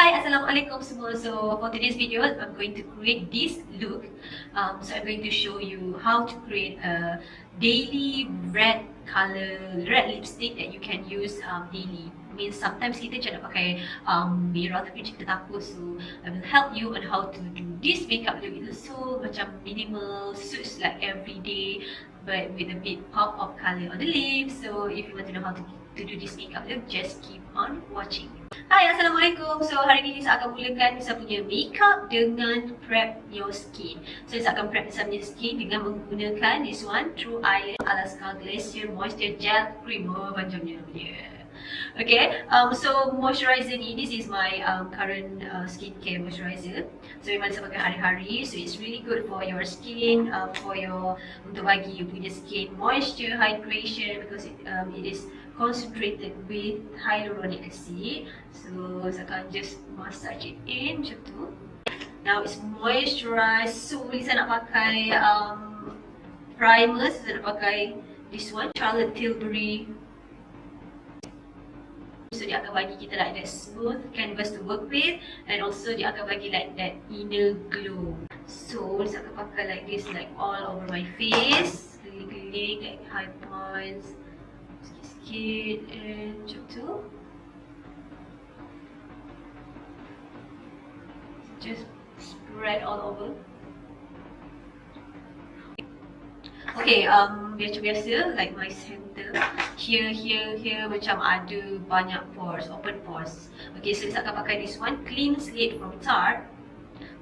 Hi, Assalamualaikum semua. So for today's video, I'm going to create this look. So I'm going to show you how to create a daily red lipstick that you can use daily. Means sometimes kita macam nak pakai merah tapi kita takut. So I will help you on how to do this makeup look. It's so macam minimal, suits like everyday, but with a bit pop of color on the lips. So if you want to know how to do this makeup look, just keep on watching. Hai, Assalamualaikum. So hari ni Lisa akan mulakan Lisa punya makeup dengan prep your skin. So Lisa akan prep Lisa punya skin dengan menggunakan this one, True Eyelid Alaska Glacier Moisture Gel Cream. Oh, macamnya punya. Okay, so moisturizer ni, this is my current skincare moisturizer. So memang Lisa pakai hari-hari. So it's really good for your skin, untuk bagi you punya skin moisture, hydration, because it is concentrated with hyaluronic acid. So saya akan just massage it in macam tu. Now it's moisturized. So Lisa nak pakai primer. So saya nak pakai this one, Charlotte Tilbury. So dia akan bagi kita like that smooth canvas to work with, and also dia akan bagi like that inner glow. So Lisa akan pakai like this, like all over my face, keliling-keliling, like high points, sikit-sikit, and macam tu. Just spread all over. Okay, biasa-biasa like my center, here macam ada banyak pores, open pores. Okay, so Lisa akan pakai this one, Clean-slate from Tarte.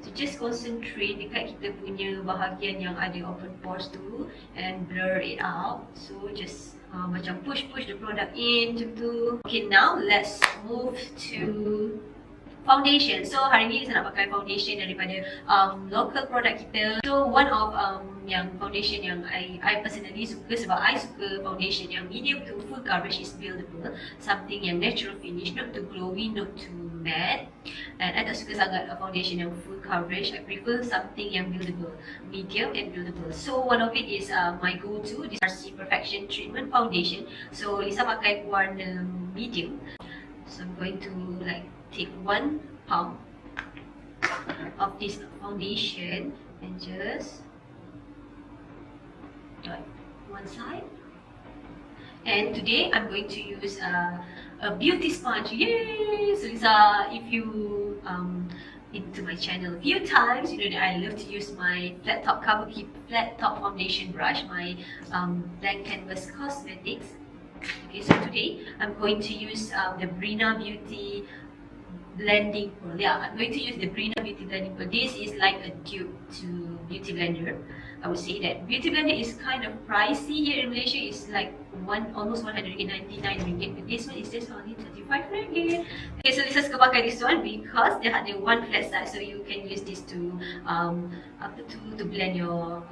So just concentrate dekat kita punya bahagian yang ada open pores tu and blur it out. So just macam push the product in macam tu. Okay, now let's move to foundation. So hari ni saya nak pakai foundation daripada local product kita. So one of yang foundation yang I personally suka, sebab I suka foundation yang medium to full coverage, is buildable, something yang natural finish, not too glowy, not too matte. And I tak suka sangat foundation yang full coverage. I prefer something yang buildable, medium and buildable. So one of it is my go-to, this RC Perfection Treatment Foundation. So Lisa pakai warna medium. So I'm going to like take 1 pump of this foundation and just dot one side. And today I'm going to use a beauty sponge. Yay! So Lisa, if you into my channel a few times, you know that I love to use my flat top foundation brush, my Blank Canvas Cosmetics. Okay, so today I'm going to use the Brina Beauty blending pearl. Yeah, I'm going to use the Brina Beauty blending pearl. This is like a dupe to Beauty Blender. I would say that Beauty Blender is kind of pricey here in Malaysia. It's like almost 199 ringgit, but this one is just only 35 ringgit. Okay, so Lisa suka pakai this one because they have the one flat side, so you can use this to blend your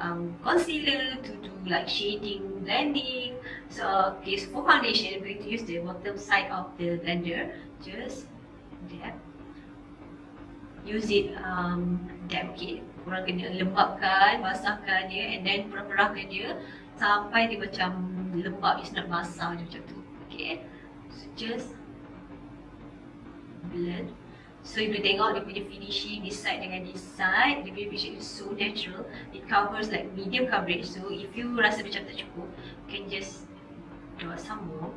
concealer, to do like shading, blending. So okay, so for foundation, I'm going to use the bottom side of the blender. Just dab. Use it dab. Okay, korang kena lembapkan, basahkan dia, and then perah-perahkan dia sampai dia macam lembap. It's not basah je macam tu. Okay, so just blend. So you boleh tengok dia punya finishing this side dengan this side. Dia punya finishing is so natural. It covers like medium coverage. So if you rasa macam tak cukup, you can just draw some more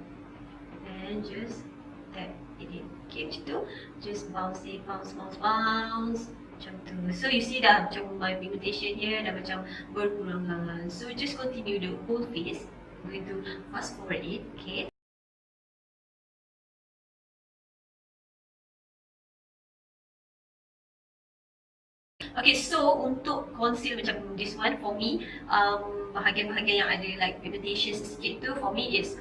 and just tap it in. Okay, macam tu. Just bounce it, bounce macam tu. So you see dah macam my pigmentation here dah macam berkurang. So just continue the whole face. I'm going to fast forward it. Okay. Okay, so untuk conceal macam this one, for me, bahagian-bahagian yang ada like pigmentation sikit tu, for me is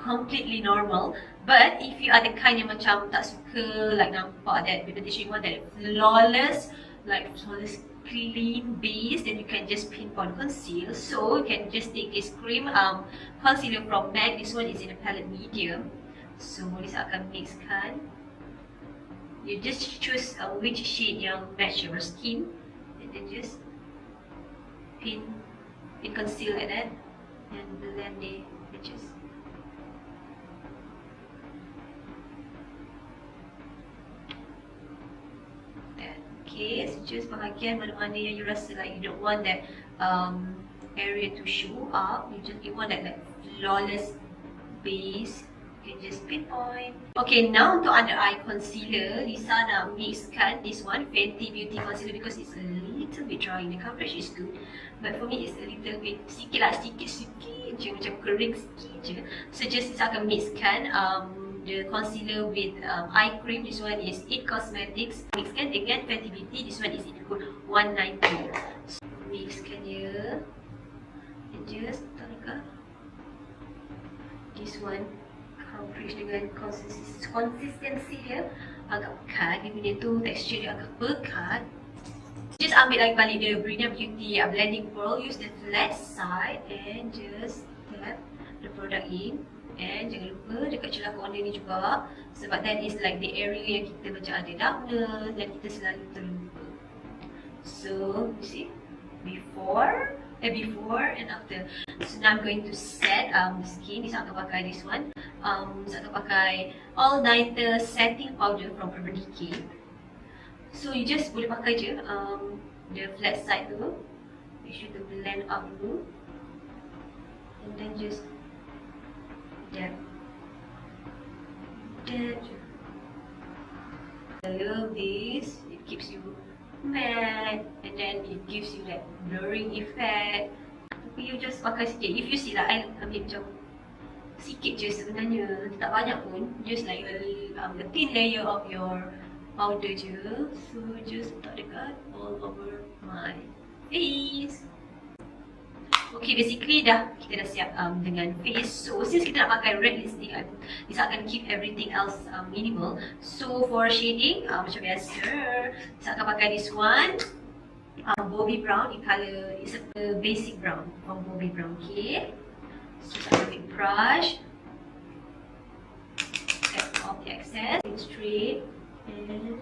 completely normal. But if you are the kind yang macam tak suka like nampak that pigmentation, you want that flawless clean base, then you can just pinpoint conceal. So you can just take this cream concealer from MAC. This one is in a palette medium. So Lisa akan mixkan. You just choose which shade yang match your skin, and then just pin conceal like that and blend the edges. Okay, so just bahagian mana-mana yang you rasa like you don't want that area to show up. You want that like flawless base. You can just pinpoint. Okay, now untuk under eye concealer, Lisa nak mixkan this one Fenty Beauty Concealer because it's a little bit dry. The coverage is good, but for me it's a little bit sikit je, macam kering sikit je. So just Lisa akan mixkan the concealer with eye cream. This one is It Cosmetics. Mixkan dengan Fenty Beauty. This one is in code 190. So, mixkan dia. And just tarik this one coverage dengan consistency dia agak pekat. Dia punya tu texture dia agak pekat. Just ambil lagi balik dia Brilliant Beauty blending pearl. Use the flat side and just tap the product in. And jangan lupa dekat celah corner ni juga, sebab that is like the area yang kita macam ada darkness dan kita selalu terlupa. So, you see, before and after. So now I'm going to set the skin. Saya akan pakai this one. Saya akan pakai All Nighter Setting Powder from Decay. So you just boleh pakai je the flat side tu. Make sure to blend out dulu. And then just dab. I love this. It keeps you matte and then it gives you that blurring effect. Tapi you just pakai sikit. If you see lah, I ambil macam sikit je sebenarnya, tak banyak pun. Just like a thin layer of your powder je. So just letak dekat all over my face. Okay, basically kita dah siap dengan face. So since kita nak pakai red lipstick, Lisa akan keep everything else minimal. So for shading, macam biasa, Lisa akan pakai this one Bobbi brown in color. It's a basic brown from Bobbi brown. Okay, so Lisa akan ambil brush, tap off the excess, straight and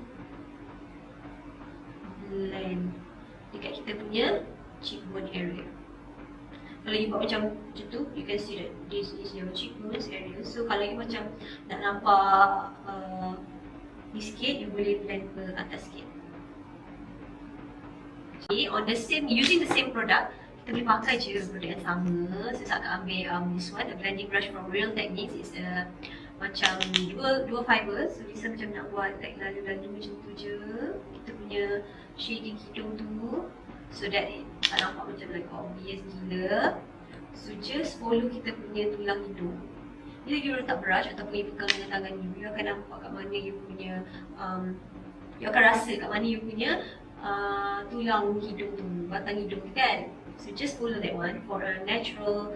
blend dekat kita punya cheekbone area. Kalau you buat macam tu, you can see that this is your cheekbones area. So kalau you macam nak nampak ni sikit, you boleh blend ke atas sikit. Okay, on the same, using the same product, kita boleh pakai je produk yang sama. So saya akan ambil this one, the blending brush from Real Techniques. It's macam dua fiber. So Lisa macam nak buat like lalu-lalu macam tu je. Kita punya shading hidung tu, so that it tak nampak macam like obvious gila. So just follow kita punya tulang hidung. Bila you letak brush ataupun you pegang dengan tangan you akan nampak kat mana you punya you akan rasa kat mana you punya tulang hidung tu, batang hidung tu kan. So just follow that one for a natural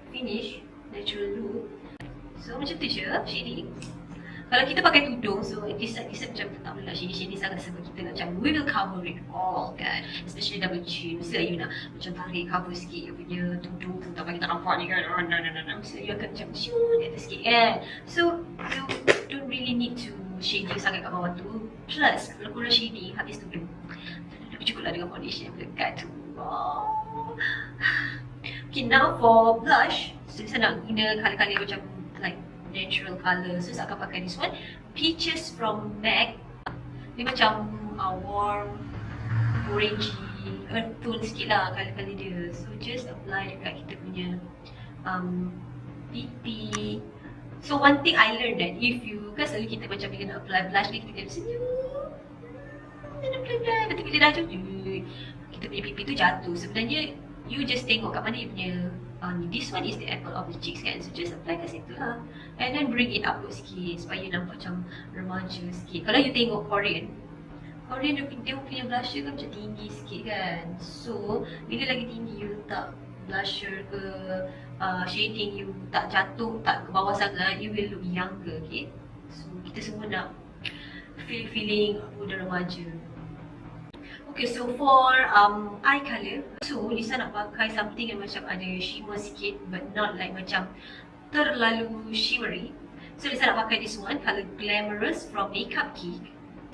finish, natural look. So macam tu je shading. Kalau kita pakai tudung, so this side macam tak boleh nak shading sangat sebab kita nak macam we will cover it all kan. Especially double chin. Mesti lah you nak macam tarik cover sikit you punya tudung tu, tak bagi tak nampak ni kan. No. Mesti you akan macam shoot kat atas sikit kan. So you don't really need to shading sangat kat bawah tu. Plus kalau kurang shading habis tudung, cukup lah dengan foundation yang dekat tu. Okay, now for blush. So saya nak guna colour-colour macam like natural colour. So saya akan pakai this one Peaches from MAC. Dia macam warm orangey, earth tone sikit lah colour-colour dia. So just apply dekat kita punya pipi. So one thing I learned that if you, kan selalu kita macam bila nak apply blush ni kita kena senyum, tapi bila dah tu kita punya pipi tu jatuh. Sebenarnya you just tengok kat mana you punya this one is the apple of the cheeks kan. So just apply kat situ lah. And then bring it upward sikit supaya you nampak macam remaja sikit. Kalau you tengok Korean dia punya blusher kan macam tinggi sikit kan. So bila lagi tinggi you letak blusher ke shading, you tak jatuh, tak ke bawah sangat, you will look younger. Okay, so kita semua nak feeling muda remaja. Okay, so for eye colour, so Lisa nak pakai something yang macam ada shimmer sikit but not like macam terlalu shimmery. So Lisa nak pakai this one, colour Glamourous from Makeupgeek.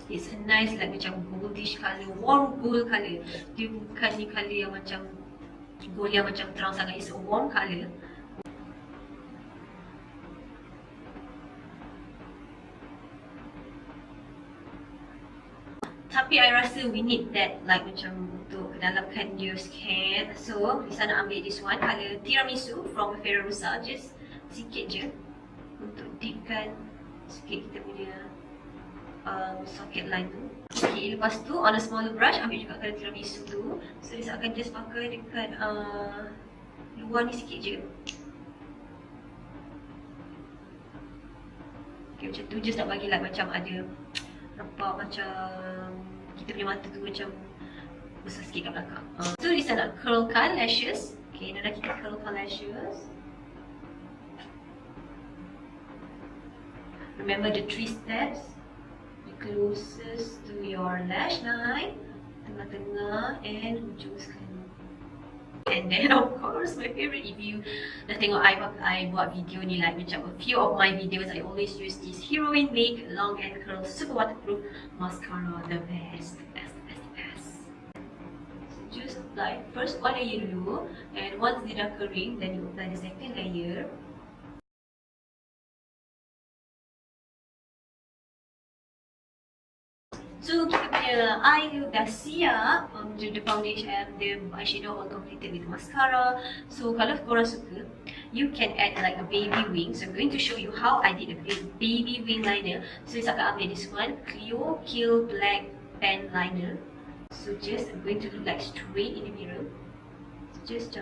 It's a nice like macam goldish colour, warm gold colour. Dia bukan ni colour yang macam gold yang macam terang sangat, it's a warm colour. Tapi I rasa we need that like macam untuk kedalamkan your skin. So Lisa nak ambil this one colour Tiramisu from Ferrarossa. Just sikit je untuk deepkan sikit kita punya socket line tu. Okay, lepas tu on a smaller brush ambil juga colour Tiramisu tu. So Lisa akan just pakai dekat luar ni sikit je. Okay, macam tu just nak bagi like macam ada nampak macam kita punya mata tu macam besar sikit kat belakang. So Lisa nak curlkan lashes. Okay, dah kita curlkan lashes. Remember the 3 steps. The closest to your lash line, tengah-tengah and hujung sekali. And then of course my favorite, if you dah tengok I buat video ni like macam a few of my videos, I always use this Heroine Make Long and Curl Superwaterproof Mascara. The best. So just apply first one layer dulu, and once dia dah kering, then you apply the second layer. So kita punya eye look dah siap. The foundation and the eyeshadow all completed with mascara. So kalau korang suka, you can add like a baby wing. So I'm going to show you how I did a baby wing liner. So saya akan ambil this one, CLIO Kill Black Pen Liner. So just I'm going to look like straight in the mirror. So just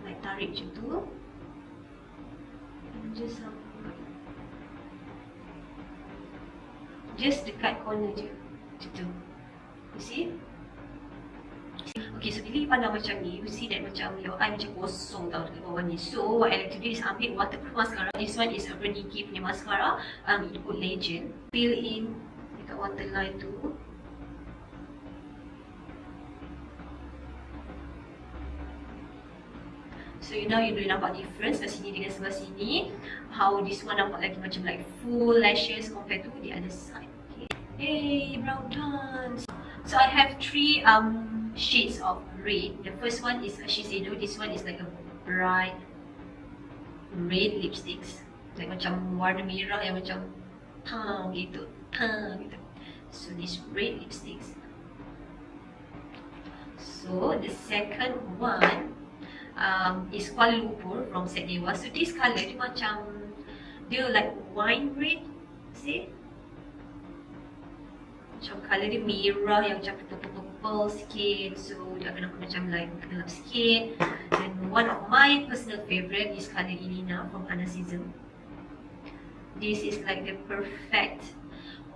like tarik macam tu. And just dekat corner je, macam tu. You see? Okay, so bila you pandang macam ni, you see that macam your eye macam kosong tau dekat bawah ni. So what I like to do is ambil waterproof mascara. This one is a Decay punya mascara. It put legend. Fill in dekat waterline tu. So now you boleh nampak difference kat sini dengan sebelah sini. How this one nampak lagi macam like full lashes compared to the other side. Okay. Hey, brow done. So I have 3 shades of red. The first one is a Shisheido. This one is like a bright red lipsticks. Like macam warna merah yang macam gitu. So this red lipsticks. So the second one is Kuala Lumpur from Set Dewa. So this colour dia macam, dia like wine red. See? Macam colour dia merah yang macam purple sikit. So dia akan nampak macam like gelap sikit. And one of my personal favourite is colour Elena from Anacism. This is like the perfect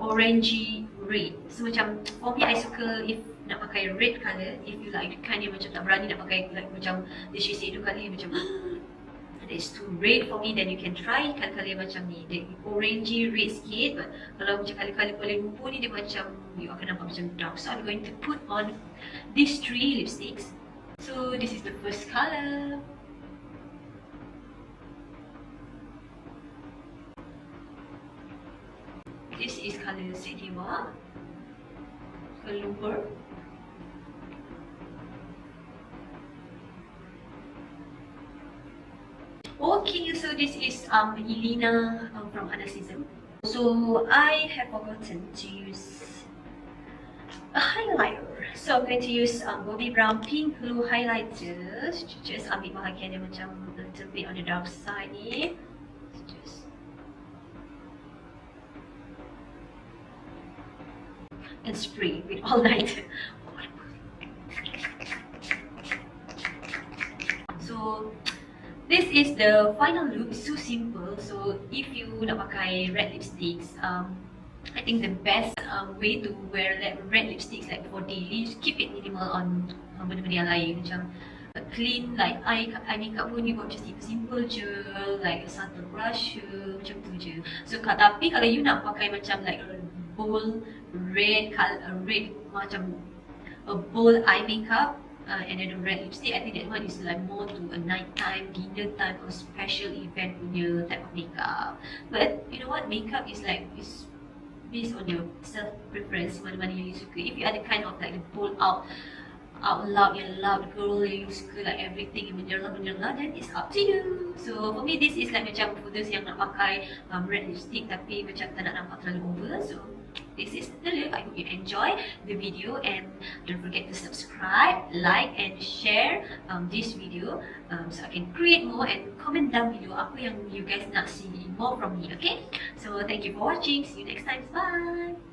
orangey red. So macam for me, I suka if nak pakai red colour, if you like kind yang macam tak berani nak pakai like macam the Shisheido colour yang macam that is too red for me, then you can try colour-colour macam ni, the orangey red sikit. But kalau macam colour-colour Kuala Lumpur ni, dia macam you akan nampak macam dark. So I'm going to put on these 3 lipsticks. So this is the first colour. This is colour Set Dewa, Kuala Lumpur. Okay, so this is Elena from Anacism. So I have forgotten to use a highlighter. So I'm going to use Bobbi Brown Pink Blue Highlighter. Just ambil bahagian yang macam a little bit on the dark side ni. So just and spray with all night. So this is the final look. So simple. So if you nak pakai red lipsticks, I think the best way to wear red lipsticks like for daily, keep it minimal on benda-benda yang lain. Macam clean like eye makeup pun you buat macam simple je, like subtle blush macam tu je. So tapi kalau you nak pakai macam like bold red color, red macam a bold eye makeup, and then the red lipstick, I think that one is like more to a nighttime, dinner time or special event punya type of makeup. But you know what, makeup is like, is based on your self preference, mana-mana yang you suka. If you are the kind of like the bold out out loud, yang loud girl, yang you suka like everything menjerlah-menjerlah, then it's up to you. So for me, this is like macam for those yang nak pakai red lipstick tapi macam tak nak nampak terlalu over. So this is the look. I hope you enjoy the video, and don't forget to subscribe, like and share this video so I can create more, and comment down below apa yang you guys nak see more from me, okay? So thank you for watching. See you next time. Bye!